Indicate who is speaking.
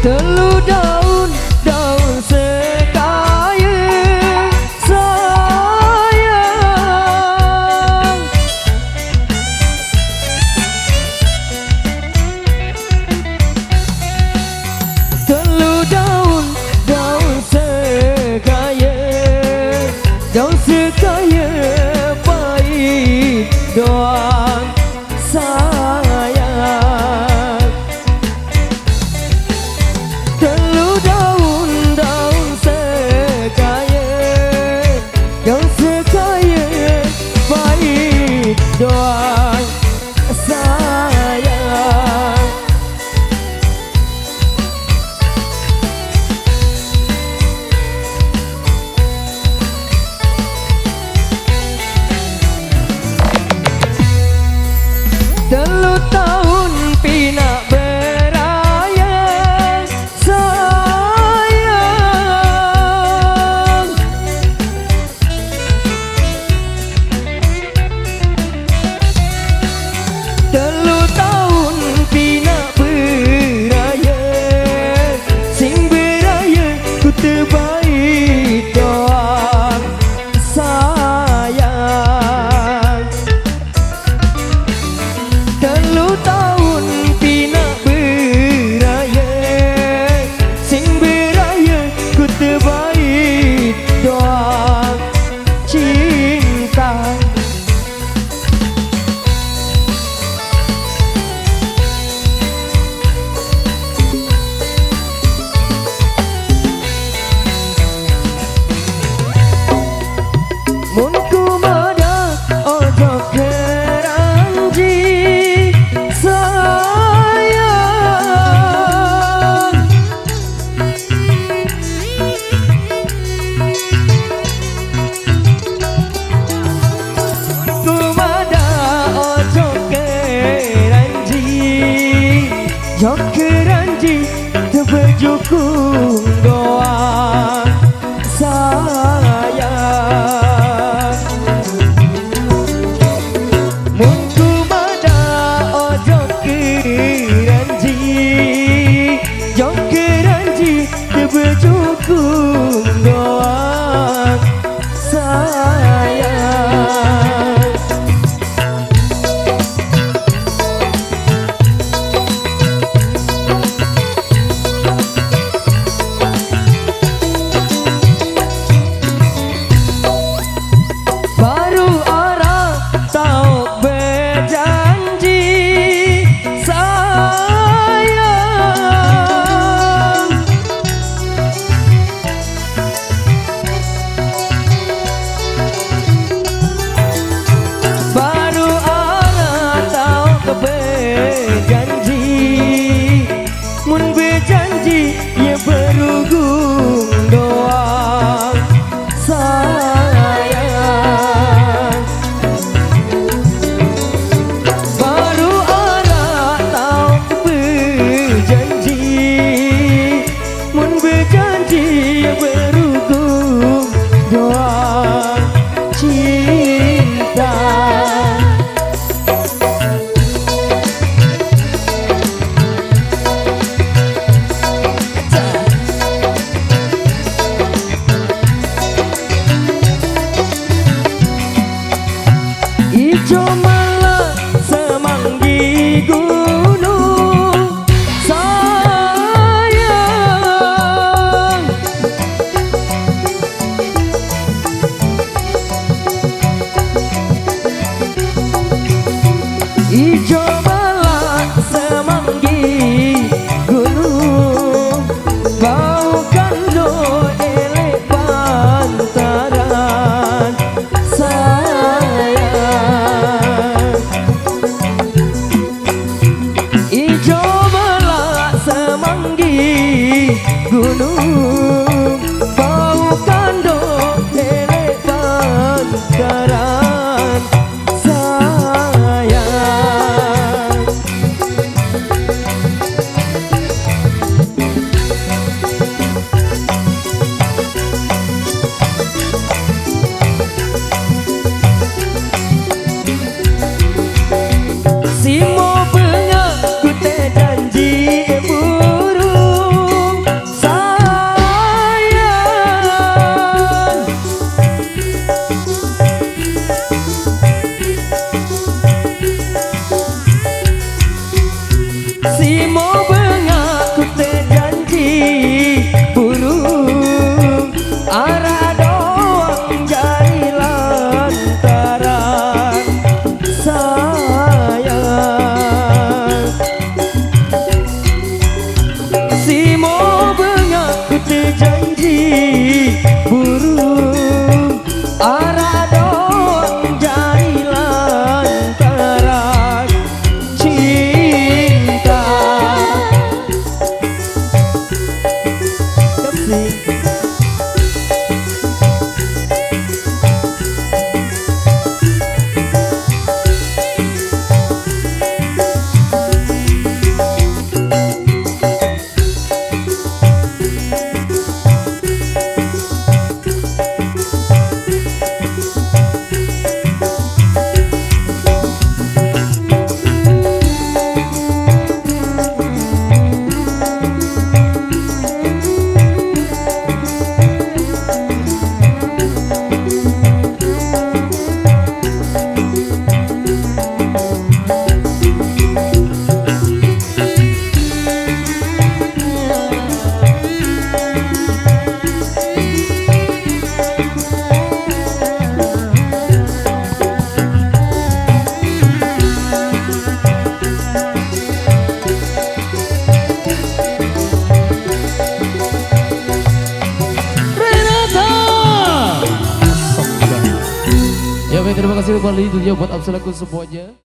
Speaker 1: Telu daun sekaya sayang. Telu daun sekaya, daun sekaya pahit doang sayang. Telu daun sekaya, daun sekaya pahit doang sayang. Telu tahun pinak beraya sayang. Telu tahun pinak beraya, sing beraya ku terbaik doang sayang. Telu tahun pinak beraya, sing beraya ku terbaik doang cinta. Mun kumada ojo keranji sayang. Kumada ojo keranji, jo keranji tebejukung doang sayang. Mun kumada ojo keranji, jo keranji tebejukung doang sayang. Baru orang tahu berjanji sayang. Baru orang tahu berjanji, mun berjanji ya berugung doang sayang. Baru orang tahu berjanji, mun berjanji ya berugung doang cinta. Ijo malah semanggi gunung sayang. Ijo malah semanggi gunung, bau kando elek bantaran sayang. Ijo malah semanggi gunung, bau kando elek bantaran sayang. Simo punya ku te janji buru Si mau bengak ku terjanji burung arah doang jadi lantaran sayang. Si mau bengak ku terjanji burung arah doang jadi lantaran cinta.
Speaker 2: Ya baik, terima kasih kembali itu dia buat absolutku semuanya.